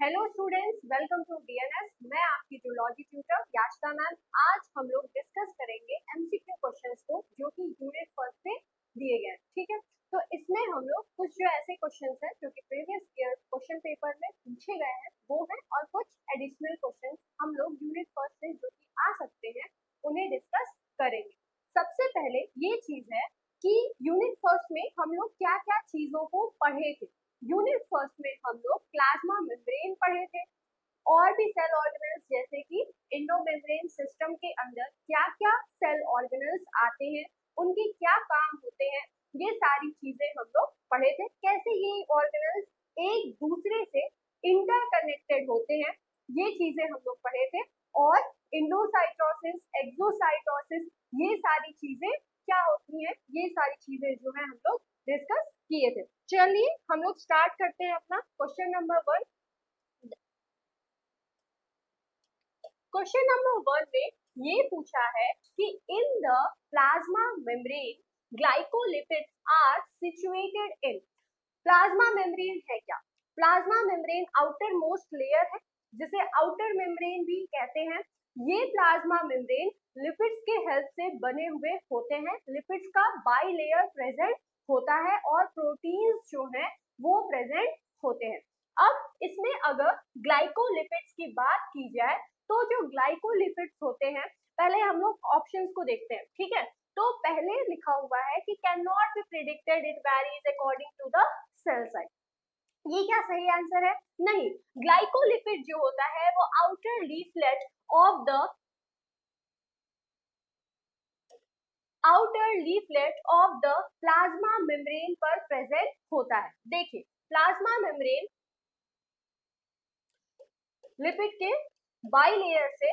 Hello students, welcome to DNS. मैं आपकी zoology tutor Yashika ma'am. आज हम लोग डिस्कस करेंगे एमसीक्यू क्वेश्चंस को जो कि यूनिट फर्स्ट से दिए गए हैं। ठीक है, तो इसमें हम लोग कुछ जो ऐसे क्वेश्चंस हैं जो कि प्रीवियस ईयर क्वेश्चन पेपर में पूछे गए हैं वो हैं, और कुछ एडिशनल क्वेश्चंस हम लोग यूनिट फर्स्ट से जो कि आ सकते हैं उन्हें डिस्कस करेंगे। सबसे पहले ये चीज है कि यूनिट फर्स्ट में हम लोग क्या क्या चीजों को पढ़े थे। यूनिट फर्स्ट में हम लोग प्लाज्मा मेम्ब्रेन पढ़े थे, और भी सेल ऑर्गेनल्स जैसे कि एंडोमेम्ब्रेन सिस्टम के अंदर क्या क्या सेल ऑर्गेनल्स आते हैं, उनके क्या काम होते हैं, ये सारी चीजें हम लोग पढ़े थे। कैसे ये ऑर्गेनल्स एक दूसरे से इंटरकनेक्टेड होते हैं, ये चीजें हम लोग पढ़े थे। और इंडोसाइटोसिस, एक्सोसाइटोसिस, ये सारी चीजें क्या होती हैं, ये सारी चीजें जो है हम लोग डिस्कस किए थे। चलिए हम लोग स्टार्ट करते हैं अपना क्वेश्चन नंबर 1। क्वेश्चन नंबर 1 में ये पूछा है कि in the plasma membrane glycolipids are situated in. Plasma membrane है क्या? Plasma membrane outermost layer है जिसे आउटर मेम्ब्रेन भी कहते हैं। ये प्लाज्मा मेम्ब्रेन लिपिड्स के हेल्प से बने हुए होते हैं। लिपिड्स का बाई लेयर प्रेजेंट होता है और प्रोटीन्स जो हैं वो प्रेजेंट होते हैं। अब इसमें अगर ग्लाइकोलिपिड्स की बात की जाए तो जो ग्लाइकोलिपिड्स होते हैं, पहले हम लोग ऑप्शंस को देखते हैं। ठीक है, तो पहले लिखा हुआ है कि can not be predicted, it varies according to the cell size. ये क्या सही आंसर है? नहीं। ग्लाइकोलिपिड जो होता है वो outer leaflet of the plasma membrane पर प्रेजेंट होता है। देखिए, प्लाज्मा मेम्ब्रेन लिपिड के बाई लेयर से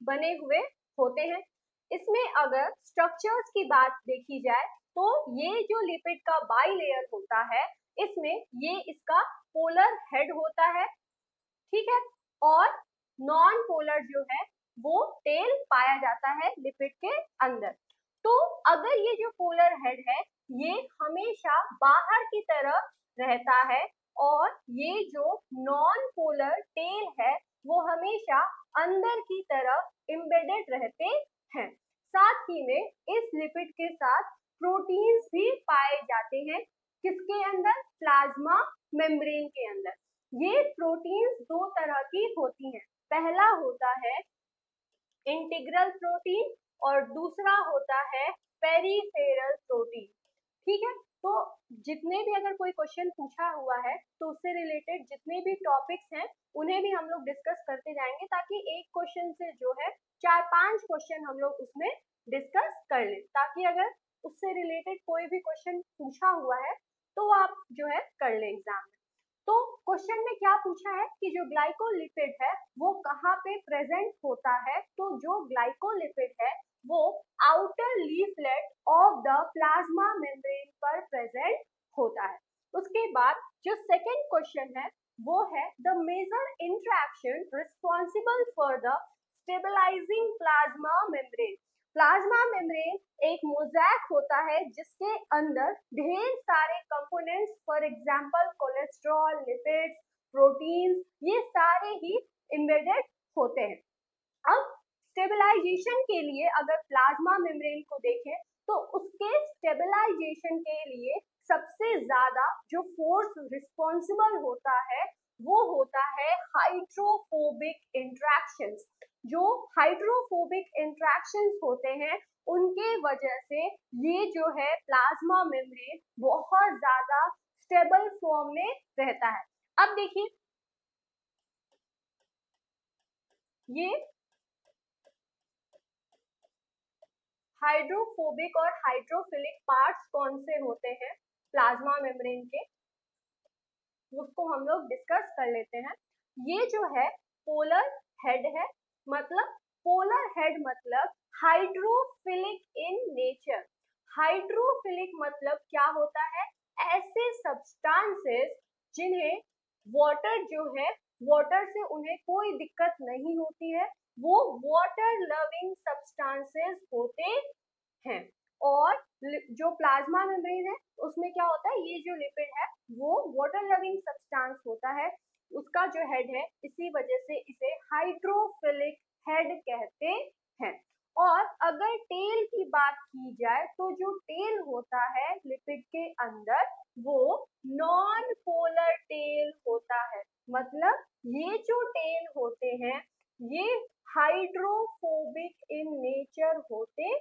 बने हुए होते हैं। इसमें अगर स्ट्रक्चर्स की बात देखी जाए तो ये जो लिपिड का बाई लेयर होता है, इसमें ये इसका पोलर हेड होता है। ठीक है, और नॉन पोलर जो है वो टेल पाया जाता है लिपिड के अंदर। तो अगर ये जो पोलर हेड है ये हमेशा बाहर की तरफ रहता है, और ये जो नॉन पोलर टेल है वो हमेशा अंदर की तरफ एम्बेडेड रहते हैं। साथ ही में इस लिपिड के साथ प्रोटीन्स भी पाए जाते हैं। किसके अंदर? प्लाज्मा मेम्ब्रेन के अंदर। ये प्रोटीन्स दो तरह की होती हैं। पहला होता है इंटीग्रल प्रोटीन और दूसरा होता है पेरिफेरल प्रोटीन। ठीक है, तो जितने भी अगर कोई क्वेश्चन पूछा हुआ है तो उससे रिलेटेड जितने भी टॉपिक्स हैं उन्हें भी हम लोग डिस्कस करते जाएंगे, ताकि एक क्वेश्चन से जो है 4-5 क्वेश्चन हम लोग उसमें डिस्कस कर लें, ताकि अगर उससे रिलेटेड कोई भी क्वेश्चन पूछा हुआ है तो आप जो है कर लें एग्जाम में। तो क्वेश्चन में क्या पूछा है कि जो ग्लाइकोलिपिड है वो कहाँ पे प्रेजेंट होता है, तो जो ग्लाइकोलिपिड है वो outer leaflet of the plasma membrane पर प्रेजेंट होता है। उसके बाद जो सेकेंड क्वेश्चन है वो है the major interaction responsible for the stabilising plasma membrane. Plasma membrane एक मोज़ैक होता है जिसके अंदर ढेर सारे components, for example cholesterol, lipids, proteins, ये सारे ही एम्बेडेड होते हैं। अब स्टेबलाइजेशन के लिए अगर प्लाज्मा मेम्ब्रेन को देखें तो उसके स्टेबलाइजेशन के लिए सबसे ज्यादा जो फोर्स रिस्पॉन्सिबल होता है वो होता है हाइड्रोफोबिक इंट्रैक्शंस। जो हाइड्रोफोबिक इंट्रैक्शंस होते हैं उनके वजह से ये जो है प्लाज्मा मेम्ब्रेन बहुत ज्यादा स्टेबल फॉर्म में रहता है। अब देखिए, ये हाइड्रोफोबिक और हाइड्रोफिलिक पार्ट्स कौन से होते हैं प्लाज्मा मेम्ब्रेन के, उसको हम लोग डिस्कस कर लेते हैं। ये जो है पोलर हेड है, मतलब पोलर हेड मतलब हाइड्रोफिलिक इन नेचर। हाइड्रोफिलिक मतलब क्या होता है? ऐसे सब्सटेंसेस जिन्हें वाटर जो है, वाटर से उन्हें कोई दिक्कत नहीं होती है, वो वाटर लविंग सब्सटेंसेस होते हैं। और जो प्लाज्मा मेम्ब्रेन है उसमें क्या होता है, ये जो लिपिड है वो वाटर लविंग सब्सटेंस होता है। उसका जो हेड है, इसी वजह से इसे हाइड्रोफिलिक हेड कहते हैं। और अगर टेल की बात की जाए तो जो टेल होता है लिपिड के अंदर वो नॉन पोलर टेल होता है। मतलब ये जो टेल होते हैं ये हाइड्रोफोबिक इन नेचर होते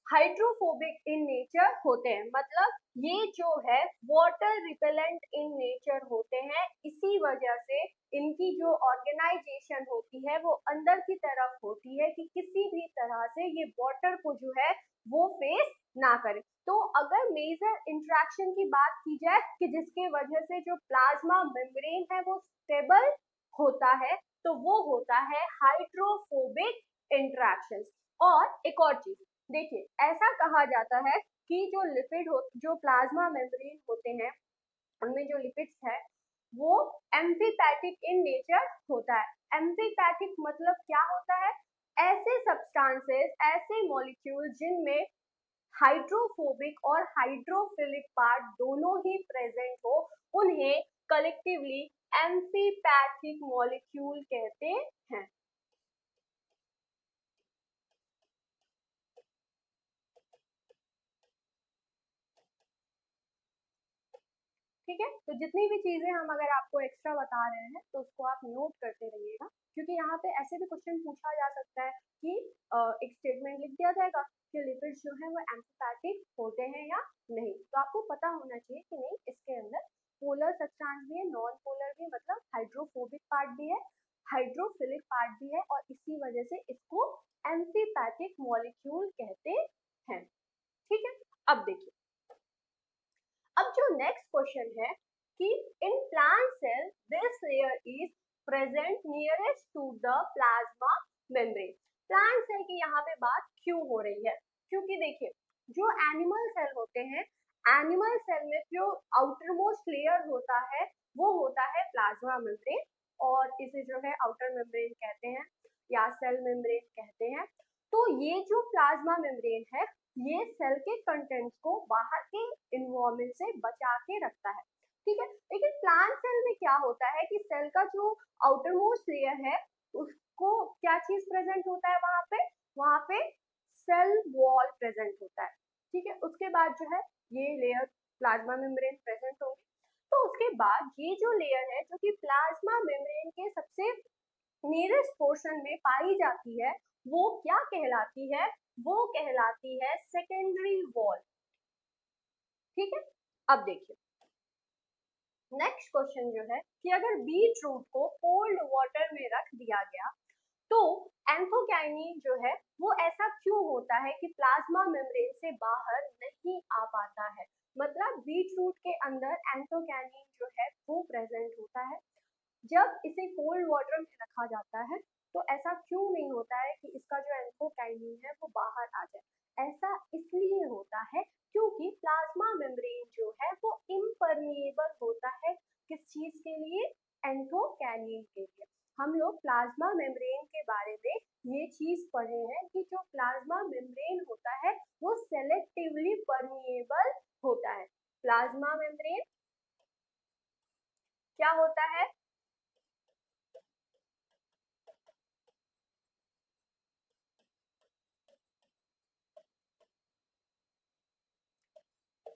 हाइड्रोफोबिक इन नेचर होते हैं। मतलब ये जो है वाटर रिपेलेंट इन नेचर होते हैं। इसी वजह से इनकी जो ऑर्गेनाइजेशन होती है वो अंदर की तरफ होती है कि किसी भी तरह से ये वाटर को जो है वो फेस ना करे। तो अगर मेजर इंट्रैक्शन की बात की जाए कि जिसके वजह से जो प्लाज्मा मेम्ब्रेन है वो स्टेबल होता है तो वो होता है हाइड्रोफोबिक इंट्रैक्शन। और एक और चीज देखिए, ऐसा कहा जाता है कि जो प्लाज्मा मेम्ब्रेन होते हैं उनमें जो लिपिड्स है वो एम्फीपैथिक इन नेचर होता है। एम्फीपैथिक मतलब क्या होता है? ऐसे सब्सटेंसेस, ऐसे मॉलिक्यूल जिनमें हाइड्रोफोबिक और हाइड्रोफिलिक पार्ट दोनों ही प्रेजेंट हो उन्हें कलेक्टिवली एम्फीपैथिक मॉलिक्यूल कहते हैं। ठीक है, तो जितनी भी चीजें हम अगर आपको एक्स्ट्रा बता रहे हैं तो उसको आप नोट करते रहिएगा, क्योंकि यहाँ पे ऐसे भी क्वेश्चन पूछा जा सकता है कि एक स्टेटमेंट लिख दिया जाएगा कि लिपिड्स जो है वो एम्फीपैथिक होते हैं या नहीं। तो आपको पता होना चाहिए कि नहीं, इसके अंदर पोलर सब्सटेंस भी है, नॉन पोलर भी, मतलब हाइड्रोफोबिक पार्ट भी है, हाइड्रोफिलिक पार्ट भी है, और इसी वजह से इसको एम्फीपैथिक मॉलिक्यूल कहते हैं। ठीक है, अब देखिए, अब जो नेक्स्ट क्वेश्चन है कि in plant cell this layer is present nearest to the plasma membrane. Plant cell की यहाँ पे बात क्यों हो रही है? क्योंकि देखिए, जो एनिमल सेल होते हैं, एनिमल सेल में जो आउटर मोस्ट लेयर होता है वो होता है प्लाज्मा मेम्ब्रेन, और इसे जो है आउटर मेम्ब्रेन कहते हैं या सेल मेम्ब्रेन कहते हैं। तो ये जो प्लाज्मा मेम्ब्रेन है ये सेल के कंटेंट्स को बाहर के इन्वायरमेंट से बचा के रखता है। ठीक है, लेकिन प्लांट सेल में क्या होता है कि सेल का जो आउटर मोस्ट लेयर है उसको क्या चीज प्रेजेंट होता है वहां पे सेल वॉल प्रेजेंट होता है। ठीक है, उसके बाद जो है ये लेयर प्लाज्मा मेम्ब्रेन प्रेजेंट होगी। तो उसके बाद ये जो लेयर है जो कि प्लाज्मा मेम्ब्रेन के सबसे नियरेस्ट पोर्शन में पाई जाती है वो क्या कहलाती है? वो कहलाती है सेकेंडरी वॉल। ठीक है, अब देखिए, नेक्स्ट क्वेश्चन जो है कि अगर बीट रूट को कोल्ड वाटर में रख दिया गया तो एंथोक्यानिन जो है वो ऐसा क्यों होता है कि प्लाज्मा मेम्ब्रेन से बाहर नहीं आ पाता है? मतलब बीट रूट के अंदर एंथोक्यानिन जो है वो प्रेजेंट होता है, जब इसे कोल्ड वाटर में रखा जाता है तो ऐसा क्यों नहीं होता है कि इसका जो एंथोकाइनिन है वो बाहर आ जाए? ऐसा इसलिए होता है क्योंकि प्लाज्मा मेम्ब्रेन जो है वो इम्परमिएबल होता है। किस चीज के लिए? एंथोकाइनिन के लिए। हम लोग प्लाज्मा मेम्ब्रेन के बारे में ये चीज पढ़े हैं कि जो प्लाज्मा मेम्ब्रेन होता है वो सेलेक्टिवली परमिएबल होता है। प्लाज्मा मेम्ब्रेन क्या होता है?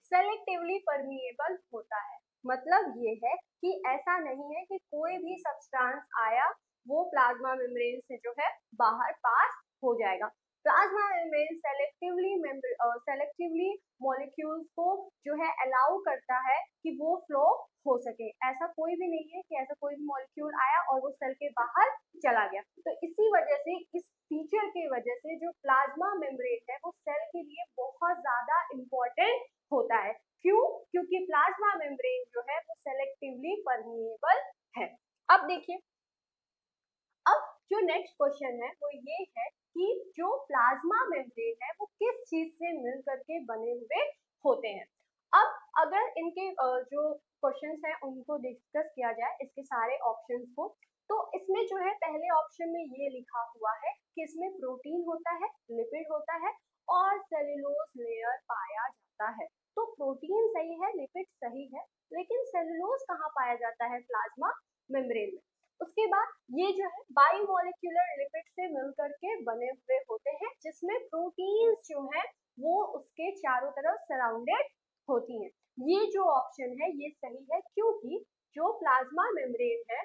सेलेक्टिवली परमिएबल होता है। मतलब ये है कि ऐसा नहीं है कि कोई भी सब्सटेंस आया वो प्लाज्मा मेम्ब्रेन से जो है बाहर पास हो जाएगा। प्लाज्मा मेम्ब्रेन सेलेक्टिवली मॉलिक्यूल्स को जो है अलाउ करता है कि वो फ्लो हो सके। ऐसा कोई भी नहीं है कि ऐसा कोई भी मॉलिक्यूल आया और वो सेल के बाहर चला गया। तो इसी वजह से, इस फीचर की वजह से जो प्लाज्मा मेम्ब्रेन है वो सेल के लिए बहुत ज्यादा इंपॉर्टेंट होता है। क्यों? क्योंकि प्लाज्मा मेम्ब्रेन जो है वो सेलेक्टिवली परमिएबल है। अब देखिए, अब जो नेक्स्ट क्वेश्चन है वो ये है कि जो प्लाज्मा मेम्ब्रेन है वो किस चीज से मिल करके बने हुए होते हैं। अब अगर इनके जो क्वेश्चंस हैं उनको डिस्कस किया जाए, इसके सारे ऑप्शंस को, तो इसमें जो है पहले ऑप्शन में ये लिखा हुआ है कि इसमें प्रोटीन होता है, लिपिड होता है और सेल्यूलोज लेयर पाया जाता है। तो प्रोटीन सही है, लिपिड सही है, लेकिन सेलुलोज कहाँ पाया जाता है? प्लाज्मा मेम्ब्रेन में। उसके बाद ये जो है बायोमोलिक्यूलर लिपिड से मिलकर के बने हुए होते हैं, जिसमें प्रोटीन्स जो है वो उसके चारों तरफ सराउंडेड होती हैं। ये जो ऑप्शन है ये सही है, क्योंकि जो प्लाज्मा मेम्ब्रेन है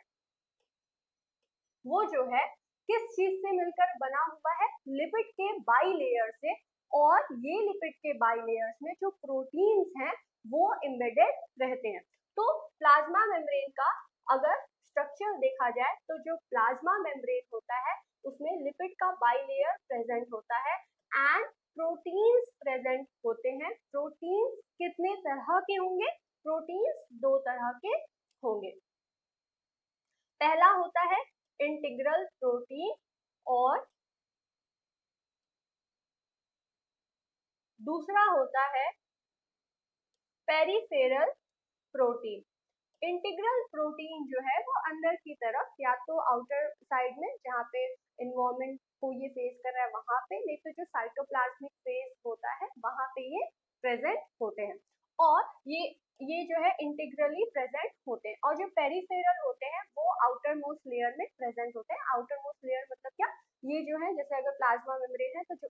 वो जो है किस चीज से मिलकर बना हुआ है? लिपिड के बाइलेयर से, और ये लिपिड के बाइलेयर्स में जो प्रोटीन्स हैं वो एम्बेडेड रहते हैं। तो प्लाज्मा मेम्ब्रेन का अगर स्ट्रक्चर देखा जाए तो जो प्लाज्मा मेम्ब्रेन होता है उसमें लिपिड का बाइलेयर प्रेजेंट होता है एंड प्रोटीन्स प्रेजेंट होते हैं। प्रोटीन्स कितने तरह के होंगे? प्रोटीन्स दो तरह के होंगे। पहला होता है इंटीग्रल प्रोटीन और दूसरा होता है पेरिफेरल प्रोटीन। इंटीग्रल प्रोटीन जो है वो अंदर की तरफ, या तो आउटर साइड में जहाँ पे इन्वायरमेंट को ये फेस कर रहा है वहां पे, नहीं तो जो साइटोप्लाज्मिक फेज होता है वहां पे ये प्रेजेंट होते हैं, और ये जो है इंटीग्रली प्रेजेंट होते हैं। और जो पेरिफेरल होते हैं वो आउटर मोस्ट लेयर में प्रेजेंट होते हैं। आउटर मोस्ट लेयर मतलब क्या? ये जो है जैसे अगर प्लाज्मा मेम्ब्रेन है तो जो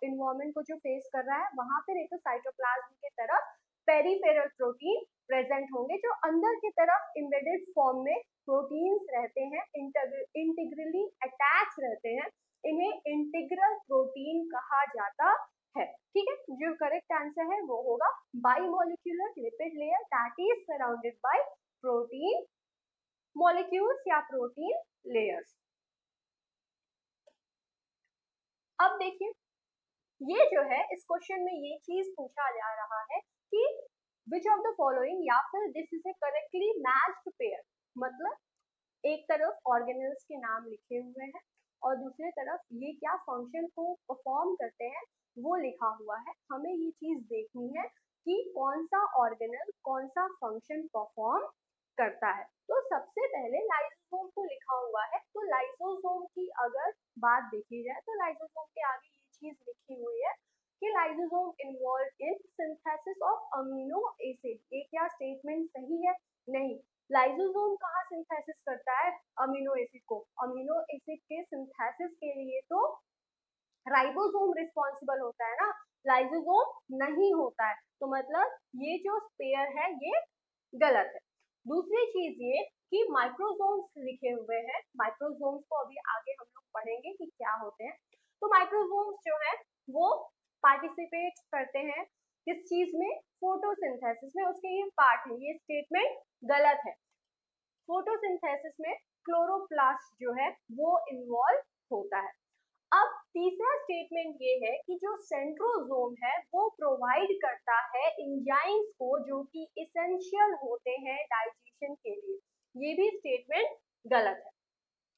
इन्वायरमेंट को जो फेस कर रहा है वहां पे, नहीं तो साइटोप्लाज्म की तरफ पेरिफेरल प्रोटीन प्रेजेंट होंगे, जो अंदर की तरफ एम्बेडेड फॉर्म में प्रोटीन्स रहते हैं, इंटीग्रली अटैच रहते हैं। इन्हें इंटीग्रल प्रोटीन कहा जाता है। ठीक है, जो करेक्ट आंसर है वो होगा bimolecular lipid layer that is surrounded by protein molecules या प्रोटीन लेयर्स। अब देखिए, ये जो है इस क्वेश्चन में ये चीज पूछा जा रहा है कि विच ऑफ द फॉलोइंग, या फिर this is a correctly matched pair. मतलब एक तरफ ऑर्गेनल्स के नाम लिखे हुए हैं और दूसरे तरफ ये क्या फंक्शन को परफॉर्म करते हैं वो लिखा हुआ है। हमें ये चीज देखनी है कि कौन सा ऑर्गेनल कौन सा फंक्शन परफॉर्म करता है। तो सबसे पहले लाइसोसोम को लिखा हुआ है, तो लाइसोसोम की अगर बात देखी जाए तो लाइसोसोम के आगे ये चीज लिखी हुई है कि lysosome involve in synthesis of amino acid. ये क्या स्टेटमेंट सही है? नहीं। लाइसोसोम कहाँ सिंथेसिस करता है अमीनो एसिड को? अमीनो एसिड के सिंथेसिस के लिए तो राइबोसोम रिस्पॉन्सिबल होता है ना, लाइसोसोम नहीं होता है। तो मतलब ये जो पेयर है ये गलत है। दूसरी चीज ये कि माइक्रोसोम्स लिखे हुए हैं, माइक्रोसोम्स को अभी आगे हम लोग पढ़ेंगे कि क्या होते हैं। तो माइक्रोसोम्स जो है वो पार्टिसिपेट करते हैं किस चीज में? फोटोसिंथेसिस में, उसके ये पार्ट है। ये स्टेटमेंट गलत है। फोटोसिंथेसिस में क्लोरोप्लास्ट जो है वो इन्वॉल्व होता है। अब तीसरा स्टेटमेंट ये है कि जो सेंट्रोसोम है वो प्रोवाइड करता है एंजाइम्स को जो कि एसेंशियल होते हैं डाइजेशन के लिए। ये भी स्टेटमेंट गलत है।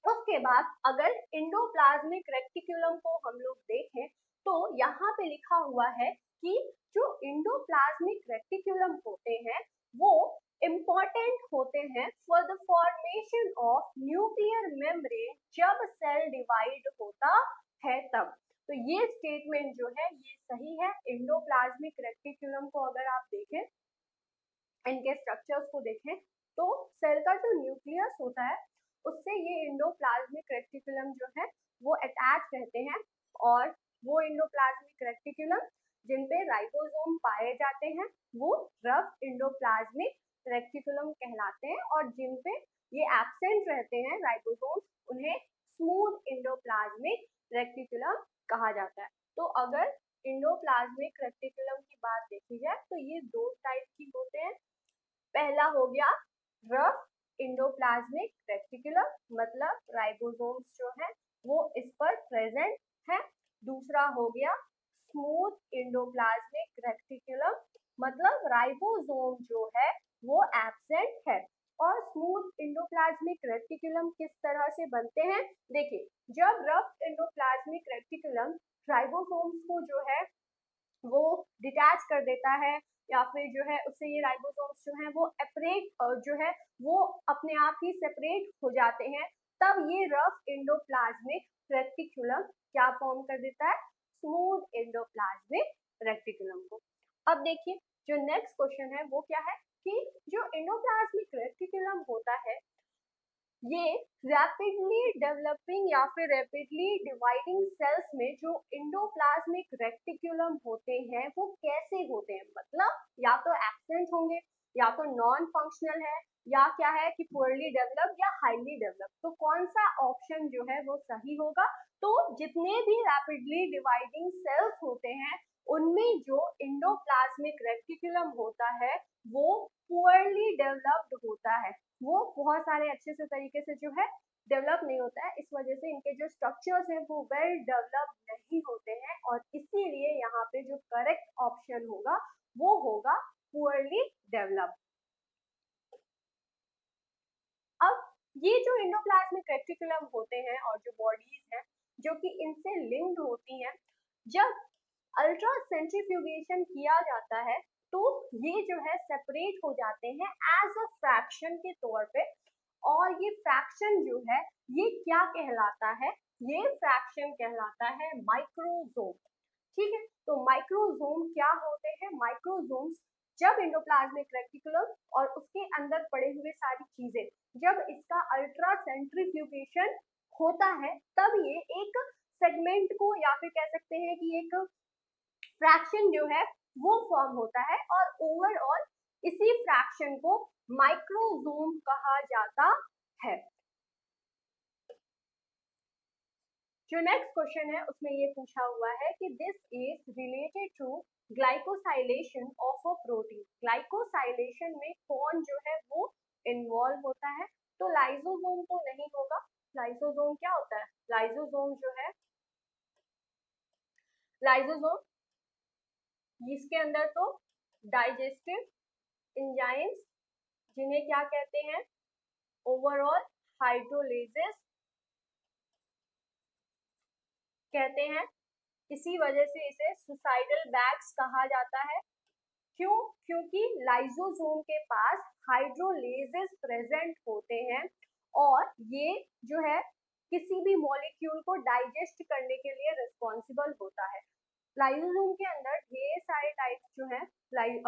उसके बाद अगर एंडोप्लाज्मिक रेक्टिकुलम को हम लोग देखें तो यहाँ पे लिखा हुआ है कि जो एंडोप्लाज्मिक रेक्टिकुलम होते हैं वो इम्पॉर्टेंट होते हैं for the formation of nuclear membrane जब सेल डिवाइड होता है तब। तो ये स्टेटमेंट जो है ये सही है। एंडोप्लाज्मिक रेक्टिकुलम को अगर आप देखें, इनके स्ट्रक्चर्स को देखें, तो सेल का जो न्यूक्लियस होता है उससे ये एंडोप्लाज्मिक रेक्टिकुलम जो है वो अटैच रहते हैं, और वो एंडोप्लाज्मिक रेक्टिकुलम जिन पे राइबोसोम पाए जाते हैं वो रफ एंडोप्लाज्मिक रेक्टिकुलम कहलाते हैं, और जिन पे ये एब्सेंट रहते हैं राइबोसोम उन्हें स्मूथ एंडोप्लाज्मिक रेक्टिकुलम कहा जाता है। तो अगर एंडोप्लाज्मिक रेक्टिकुलम की बात देखी जाए तो ये दो टाइप की होते हैं। पहला हो गया रफ एंडोप्लाज्मिक रेक्टिकुलम, मतलब राइबोसोम्स जो है वो इस पर प्रेजेंट है। दूसरा हो गया स्मूथ एंडोप्लाज्मिक रेक्टिकुलम, मतलब राइबोसोम जो है वो एब्सेंट है। और स्मूथ एंडोप्लाज्मिक रेक्टिकुलम किस तरह से बनते हैं? देखिए, जब रफ एंडोप्लाज्मिक रेक्टिकुलम राइबोसोम्स को जो है वो डिटैच कर देता है, या फिर जो है उससे ये राइबोसोम्स जो है वो अपरेट जो है वो अपने आप ही सेपरेट हो जाते हैं, तब ये रफ एंडोप्लाज्मिक रेक्टिकुलम क्या फॉर्म कर देता है? स्मूथ एंडोप्लाज्मिक रेक्टिकुलम को। अब देखिए, जो नेक्स्ट क्वेश्चन है वो क्या है कि जो एंडोप्लाज्मिक रेटिकुलम होता है ये रैपिडली डेवलपिंग या फिर रैपिडली डिवाइडिंग सेल्स में जो एंडोप्लाज्मिक रेटिकुलम होते हैं वो कैसे होते हैं, मतलब या तो एब्सेंट होंगे या तो नॉन फंक्शनल है या क्या है कि पुअरली डेवलप्ड या हाईली डेवलप्ड। तो कौन सा ऑप्शन जो है वो सही होगा? तो जितने भी रैपिडली डिवाइडिंग सेल्स होते हैं उनमें जो एंडोप्लाज्मिक रेटिकुलम होता है वो पुअरली डेवलप्ड होता है, वो बहुत सारे अच्छे से तरीके से जो है डेवलप नहीं होता है। इस वजह से इनके जो स्ट्रक्चर्स हैं वो वेल डेवलप नहीं होते हैं और इसीलिए यहाँ पे जो करेक्ट ऑप्शन होगा वो होगा पुअरली डेवलप्ड। अब ये जो एंडोप्लाज्मिक रेटिकुलम होते हैं और जो बॉडीज हैं जो कि इनसे लिंक्ड होती हैं, जब अल्ट्रा सेंट्रीफ्यूगेशन किया जाता है तो ये जो है सेपरेट हो जाते हैं एज अ फ्रैक्शन के तौर पे। और ये फ्रैक्शन जो है ये क्या कहलाता है? ये फ्रैक्शन कहलाता है माइक्रोजोम। ठीक है, तो माइक्रोजोम क्या होते हैं? माइक्रोजोम्स जब एंडोप्लाज्मिक रेटिकुलम और उसके अंदर पड़े हुए सारी चीजें जब इसका अल्ट्रा सेंट्रीफ्यूगेशन होता है तब ये एक सेगमेंट को या फिर कह सकते हैं कि एक फ्रैक्शन जो है वो फॉर्म होता है और ओवरऑल इसी फ्रैक्शन को माइक्रोजोम कहा जाता है। जो नेक्स्ट क्वेश्चन है उसमें ये पूछा हुआ है कि this is related to glycosylation of a protein. Glycosylation में कौन जो है वो इन्वॉल्व होता है? तो लाइसोसोम तो नहीं होगा। लाइसोसोम क्या होता है? लाइसोसोम जो है, लाइसोसोम इसके अंदर तो डाइजेस्टिव एंजाइम्स जिन्हें क्या कहते हैं? ओवरऑल हाइड्रोलेजेस कहते हैं। इसी वजह से इसे सुसाइडल बैग्स कहा जाता है। क्यों? क्योंकि लाइसोसोम के पास हाइड्रोलेजेस प्रेजेंट होते हैं और ये जो है किसी भी मॉलिक्यूल को डाइजेस्ट करने के लिए रिस्पॉन्सिबल होता है। लाइसोसोम के अंदर ढेर सारे टाइप्स जो है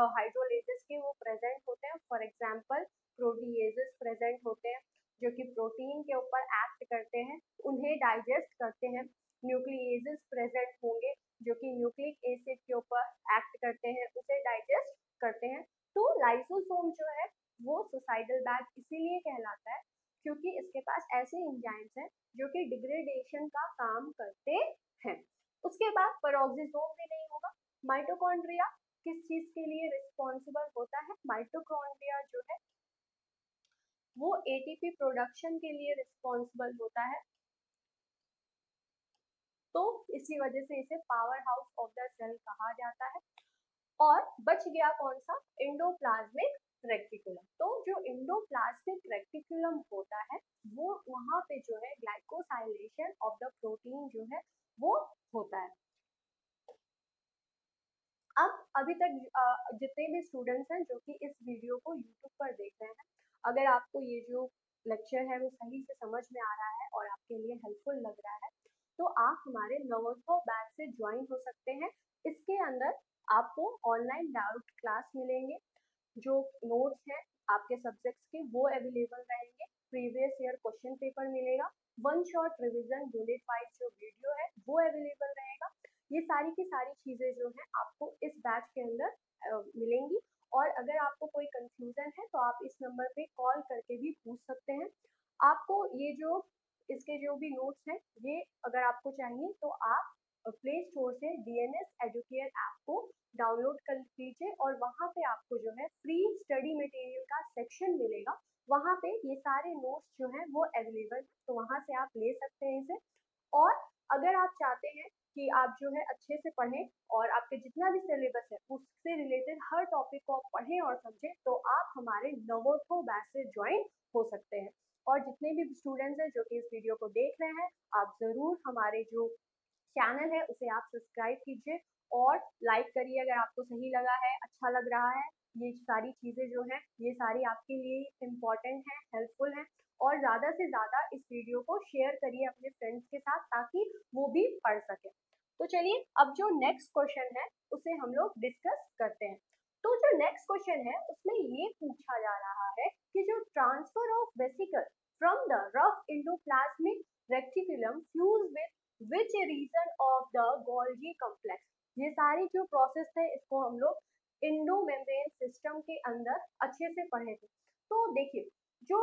हाइड्रोलेजेस के वो प्रेजेंट होते हैं। फॉर एग्जांपल प्रोटीएजेस प्रेजेंट होते हैं जो कि प्रोटीन के ऊपर एक्ट करते हैं, उन्हें डाइजेस्ट करते हैं। न्यूक्लिएजेस प्रेजेंट होंगे जो कि न्यूक्लिक एसिड के ऊपर एक्ट करते हैं, उसे डाइजेस्ट करते हैं। तो लाइसोसोम जो है वो सुसाइडल बैग इसीलिए कहलाता है क्योंकि इसके पास ऐसे एंजाइम्स हैं जो कि डिग्रेडेशन का काम करते हैं। उसके बाद पेरोक्सिसोम भी नहीं होगा। माइटोकॉन्ड्रिया किस चीज के लिए रिस्पॉन्सिबल होता है? माइटोकॉन्ड्रिया जो है वो एटीपी प्रोडक्शन के लिए रिस्पॉन्सिबल होता है। तो इसी वजह से इसे powerhouse of the cell कहा जाता है। और बच गया कौन सा? Endoplasmic reticulum. तो जो एंडोप्लाज्मिक रेटिकुलम होता है वो वहां पे जो है ग्लाइकोसाइलेशन ऑफ द प्रोटीन जो है वो होता है। अब अभी तक जितने भी स्टूडेंट्स हैं जो कि इस वीडियो को यूट्यूब पर देख रहे हैं, अगर आपको ये जो लेक्चर है वो सही से समझ में आ रहा है और आपके लिए हेल्पफुल लग रहा है तो आप हमारे नवोत्सव बैच से ज्वाइन हो सकते हैं। इसके अंदर आपको ऑनलाइन डाउट क्लास मिलेंगे, जो नोट्स हैं आपके सब्जेक्ट्स के वो अवेलेबल रहेंगे, प्रीवियस ईयर क्वेश्चन पेपर मिलेगा, one shot revision unit wise जो वीडियो है वो अवेलेबल रहेगा। ये सारी की सारी चीजें जो है आपको इस बैच के अंदर मिलेंगी। और अगर आपको कोई कंफ्यूजन है तो आप इस नंबर पे कॉल करके भी पूछ सकते हैं। आपको ये जो इसके जो भी नोट्स हैं ये अगर आपको चाहिए तो आप प्ले स्टोर से डीएनएस एजुकेयर ऐप को डाउनलोड कर लीजिए और वहाँ पे आपको जो है फ्री स्टडी मटेरियल का सेक्शन मिलेगा। वहाँ पे ये सारे नोट्स जो हैं वो अवेलेबल है, तो वहाँ से आप ले सकते हैं इसे। और अगर आप चाहते हैं कि आप जो है अच्छे से पढ़ें और आपके जितना भी सिलेबस है उससे रिलेटेड हर टॉपिक को आप पढ़ें और समझें तो आप हमारे नवोत्सव बैच से ज्वाइन हो सकते हैं। और जितने भी स्टूडेंट्स हैं जो कि इस वीडियो को देख रहे हैं आप ज़रूर हमारे जो चैनल है उसे आप सब्सक्राइब कीजिए और लाइक करिए अगर आपको सही लगा है, अच्छा लग रहा है। ये सारी चीज़ें जो हैं ये सारी आपके लिए इम्पॉर्टेंट हैं, हेल्पफुल हैं। और ज़्यादा से ज़्यादा इस वीडियो को शेयर करिए अपने फ्रेंड्स के साथ ताकि वो भी पढ़ सकें। तो चलिए अब जो नेक्स्ट क्वेश्चन है उसे हम लोग डिस्कस करते हैं। तो जो नेक्स्ट क्वेश्चन है उसमें ये पूछा जा रहा है कि जो transfer of vesicle from the rough endoplasmic reticulum fuse with which region of the Golgi complex. ये सारी जो प्रोसेस है इसको हम लोग इंडोमेम्ब्रेन सिस्टम के अंदर अच्छे से पढ़े थे। तो देखिए जो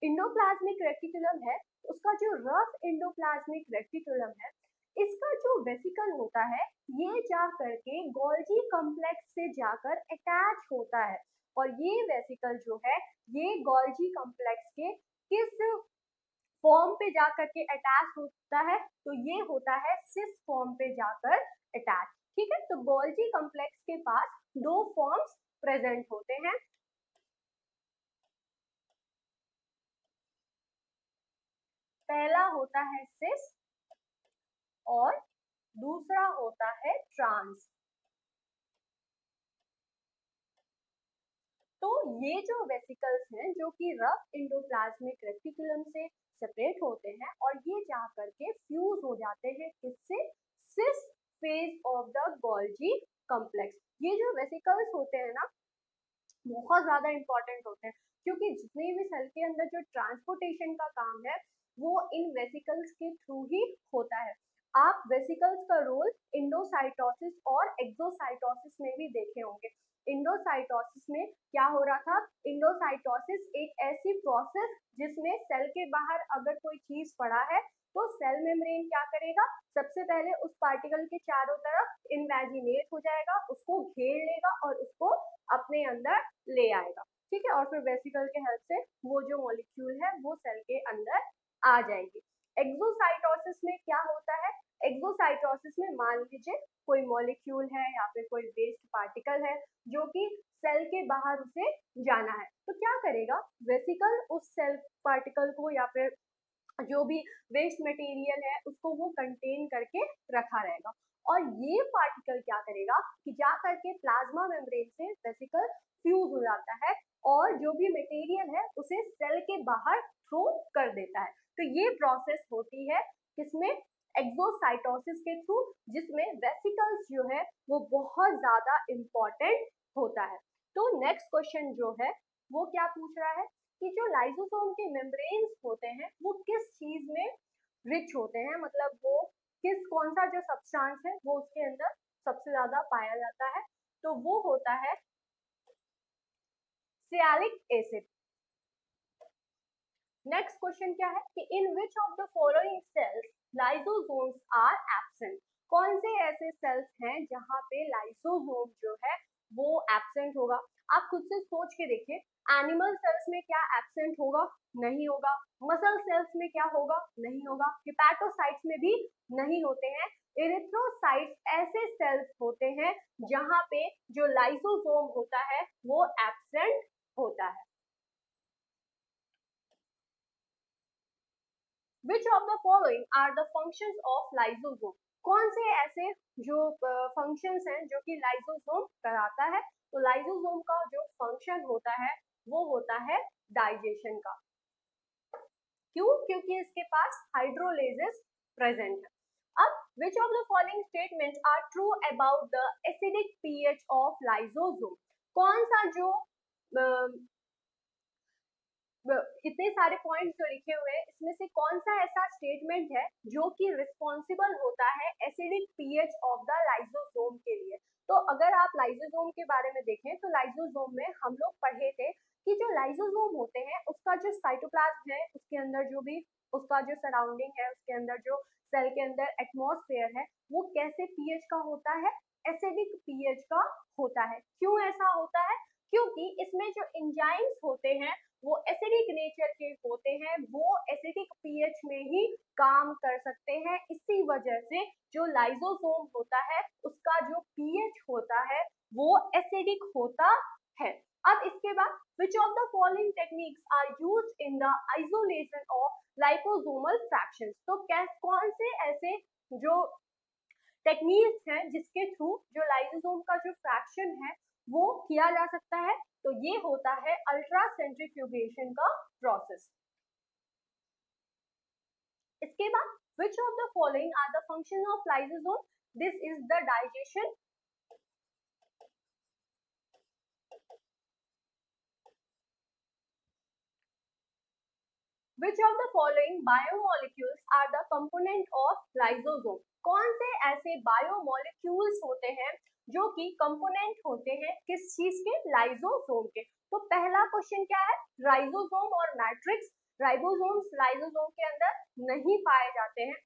इंडोप्लाज्मिक रेटिकुलम है उसका जो रफ इंडोप्लाज्मिक रेटिकुलम है इसका जो वेसिकल होता है ये जा करके गोल्गी कॉम्प्लेक्स से जाकर अटैच होता है और ये वेसिकल जो है ये गोल्गी कॉम्प्लेक्स के किस फॉर्म पे जाकर के अटैच होता है, तो ये होता है सिस फॉर्म पे जाकर अटैच। ठीक है, तो गोल्गी कॉम्प्लेक्स के पास दो फॉर्म्स प्रेजेंट होते हैं। पहला होता है सिस और दूसरा होता है ट्रांस। तो ये जो वेसिकल्स हैं जो कि रफ इंडोप्लाज्मिक रेटिकुलम से सेपरेट होते हैं और ये जा करके फ्यूज हो जाते हैं किससे, cis face of the Golgi complex. ये जो वेसिकल्स होते हैं ना बहुत ज्यादा इंपॉर्टेंट होते हैं क्योंकि जितने भी सेल के अंदर जो ट्रांसपोर्टेशन का काम है वो इन वेसिकल्स के थ्रू ही होता है। आप वेसिकल्स का रोल इंडोसाइटोसिस और एक्सोसाइटोसिस में भी देखे होंगे। इंडोसाइटोसिस में क्या हो रहा था, इंडोसाइटोसिस एक ऐसी प्रोसेस जिसमें सेल के बाहर अगर कोई चीज पड़ा है तो सेल मेम्ब्रेन क्या करेगा, सबसे पहले उस पार्टिकल के चारों तरफ इन्वेजिनेट हो जाएगा, उसको घेर लेगा और उसको अपने अंदर ले आएगा। ठीक है, और फिर वेसिकल के हेल्प से वो जो मॉलिक्यूल है वो सेल के अंदर आ जाएगी। एक्सोसाइटोसिस में क्या होता है, एक्सोसाइटोसिस में मान लीजिए कोई मॉलिक्यूल है या फिर कोई वेस्ट पार्टिकल है जो कि सेल के बाहर उसे जाना है, तो क्या करेगा वेसिकल उस सेल पार्टिकल को या फिर जो भी वेस्ट मटेरियल है उसको वो कंटेन करके रखा रहेगा और ये पार्टिकल क्या करेगा कि जा करके प्लाज्मा मेम्ब्रेन से वेसिकल फ्यूज हो जाता है और जो भी मटेरियल है उसे सेल के बाहर थ्रो कर देता है। तो ये प्रोसेस होती है किसमें, एक्सोसाइटोसिस के थ्रू, जिसमें वेसिकल्स जो है वो बहुत ज्यादा इंपॉर्टेंट होता है। तो नेक्स्ट क्वेश्चन जो है वो क्या पूछ रहा है कि जो लाइसोसोम के मेम्ब्रेन्स होते हैं वो किस चीज में रिच होते हैं, मतलब वो किस कौन सा जो सब्सटेंस है वो उसके अंदर सबसे ज्यादा पाया जाता है, तो वो होता है सियालिक एसिड। नेक्स्ट क्वेश्चन क्या है कि in which of the following cells lysosomes are absent. कौन से ऐसे सेल्स हैं जहां पे लाइसोसोम जो है वो एब्सेंट होगा। आप खुद से सोच के देखिए, एनिमल सेल्स में क्या एब्सेंट होगा, नहीं होगा। मसल सेल्स में क्या होगा, नहीं होगा। हिपैटोसाइट्स में भी नहीं होते हैं। इरिथ्रोसाइट्स ऐसे सेल्स होते हैं जहां पे जो लाइसोसोम होता है वो एब्सेंट होता है। Which of the following are the functions of lysosome? कौन से ऐसे जो फंक्शंस हैं जो कि लाइसोसोम कराता है, तो लाइसोसोम का जो फंक्शन होता है वो होता है डाइजेशन का। क्यों, क्योंकि इसके पास हाइड्रोलेजेस प्रेजेंट है। अब which of the following statements are true about the acidic pH of lysosome. कौन सा जो इतने सारे पॉइंट्स जो लिखे हुए हैं इसमें से कौन सा ऐसा स्टेटमेंट है जो कि रिस्पॉन्सिबल होता है acidic pH of the lysosome के लिए। तो अगर आप लाइसोसोम के बारे में देखें तो लाइसोसोम में हम लोग पढ़े थे कि जो लाइसोसोम होते हैं उसका जो साइटोप्लाज्म है उसके अंदर जो भी उसका जो सराउंडिंग है उसके अंदर जो सेल के अंदर एटमॉस्फेयर है वो कैसे पीएच का होता है, एसिडिक पीएच का होता है। क्यों ऐसा होता है, क्योंकि इसमें जो एंजाइम्स होते हैं वो एसिडिक नेचर के होते हैं, वो एसिडिक पीएच में ही काम कर सकते हैं। इसी वजह से जो लाइसोसोम होता है उसका जो पीएच होता है वो एसिडिक होता है। अब इसके बाद which of the following techniques are used in the isolation of liposomal fractions। तो कौन से ऐसे जो टेक्निक्स हैं जिसके थ्रू जो लाइसोसोम का जो फ्रैक्शन है वो किया जा सकता है, तो ये होता है अल्ट्रा सेंट्रीफ्यूगेशन का प्रोसेस। इसके बाद which of the following are the function of lysosome, this is the digestion। Which of the following biomolecules are the component of lysosome? कौन से ऐसे बायोमोलिक्यूल्स होते हैं जो कि कंपोनेंट होते हैं किस चीज के? लाइसोसोम के। तो पहला क्वेश्चन क्या है? राइबोसोम और मैट्रिक्स। राइबोसोम्स लाइसोसोम के अंदर नहीं पाए जाते हैं।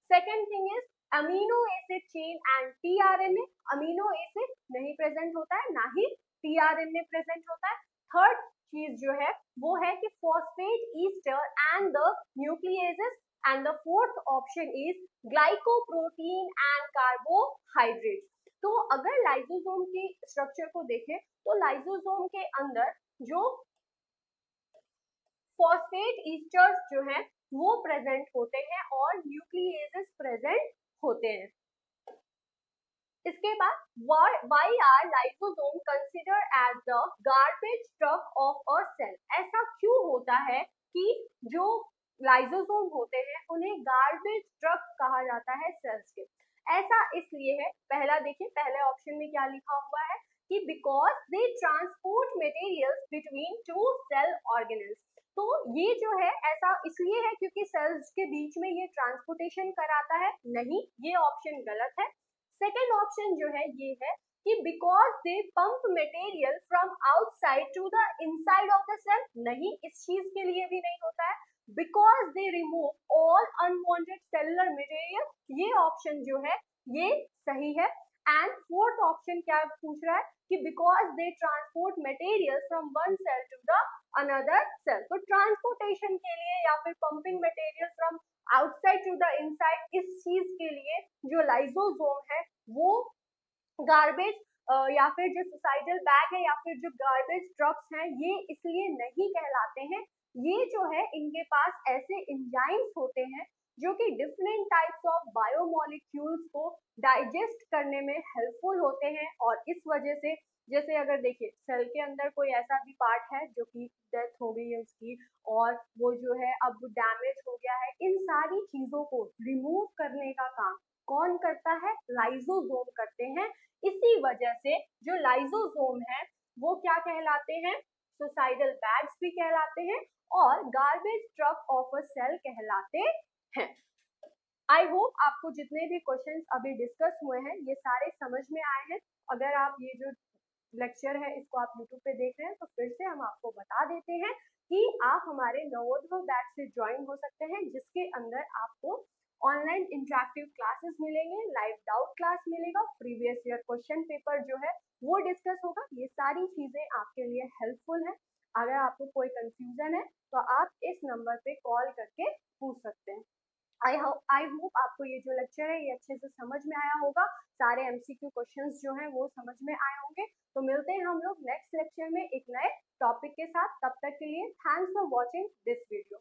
Second thing is amino acid chain and tRNA. Amino acid नहीं प्रेजेंट होता है, ना ही टीआरएनए प्रेजेंट होता है। थर्ड चीज जो है वो है कि phosphate ester and the nucleases. And the fourth option is glycoprotein and carbohydrate. तो अगर लाइसोसोम की स्ट्रक्चर को देखें तो लाइसोसोम के अंदर जो फॉस्फेट ईस्टर्स जो हैं वो प्रेजेंट होते हैं और न्यूक्लियेजेस प्रेजेंट होते हैं। इसके बाद why are lysosome consider as the garbage truck of a cell? ऐसा क्यों होता है कि जो लाइसोसोम होते हैं उन्हें गार्बेज ट्रक कहा जाता है सेल्स के? ऐसा इसलिए है, पहला देखिए, पहले ऑप्शन में क्या लिखा हुआ है कि because they transport materials between two cell organelles. तो ये जो है ऐसा इसलिए है क्योंकि सेल्स के बीच में ये ट्रांसपोर्टेशन कराता है। नहीं, ये ऑप्शन गलत है। सेकेंड ऑप्शन जो है ये है कि because they pump material from outside to the inside of the cell. नहीं, इस चीज के लिए भी नहीं होता है। Because they remove all unwanted cellular material, ये ऑप्शन जो है ये सही है। एंड फोर्थ ऑप्शन क्या पूछ रहा है कि because they transport material from one cell to the another cell. तो ट्रांसपोर्टेशन के लिए या फिर pumping material from outside to the inside, इस चीज के लिए जो लाइसोसोम है वो गार्बेज या फिर जो सुसाइडल बैग है या फिर जो गार्बेज ट्रक्स हैं ये इसलिए नहीं कहलाते हैं। ये जो है इनके पास ऐसे एंजाइम्स होते हैं जो कि डिफरेंट टाइप्स ऑफ बायोमोलिक्यूल्स को डाइजेस्ट करने में हेल्पफुल होते हैं। और इस वजह से जैसे अगर देखिए सेल के अंदर कोई ऐसा भी पार्ट है जो कि डेथ हो गई है उसकी और वो जो है अब डैमेज हो गया है, इन सारी चीजों को रिमूव करने का काम कौन करता है? लाइसोसोम करते हैं। इसी वजह से जो लाइसोसोम है वो क्या कहलाते हैं? सुसाइडल बैग्स भी कहलाते हैं और garbage truck of a cell कहलाते हैं। आई होप आपको जितने भी क्वेश्चंस अभी डिस्कस हुए हैं ये सारे समझ में आए हैं। अगर आप ये जो लेक्चर है इसको आप यूट्यूब पे देख रहे हैं तो फिर से हम आपको बता देते हैं कि आप हमारे नवोदय बैच से ज्वाइन हो सकते हैं जिसके अंदर आपको ऑनलाइन इंटरेक्टिव क्लासेस मिलेंगे, लाइव डाउट क्लास मिलेगा, प्रीवियस ईयर क्वेश्चन पेपर जो है वो डिस्कस होगा। ये सारी चीजें आपके लिए हेल्पफुल है। अगर आपको कोई कंफ्यूजन है तो आप इस नंबर पे कॉल करके पूछ सकते हैं। आई होप आपको ये जो लेक्चर है ये अच्छे से समझ में आया होगा। सारे एमसीक्यू क्वेश्चंस जो हैं वो समझ में आए होंगे। तो मिलते हैं हम लोग नेक्स्ट लेक्चर में एक नए टॉपिक के साथ। तब तक के लिए thanks for watching this video.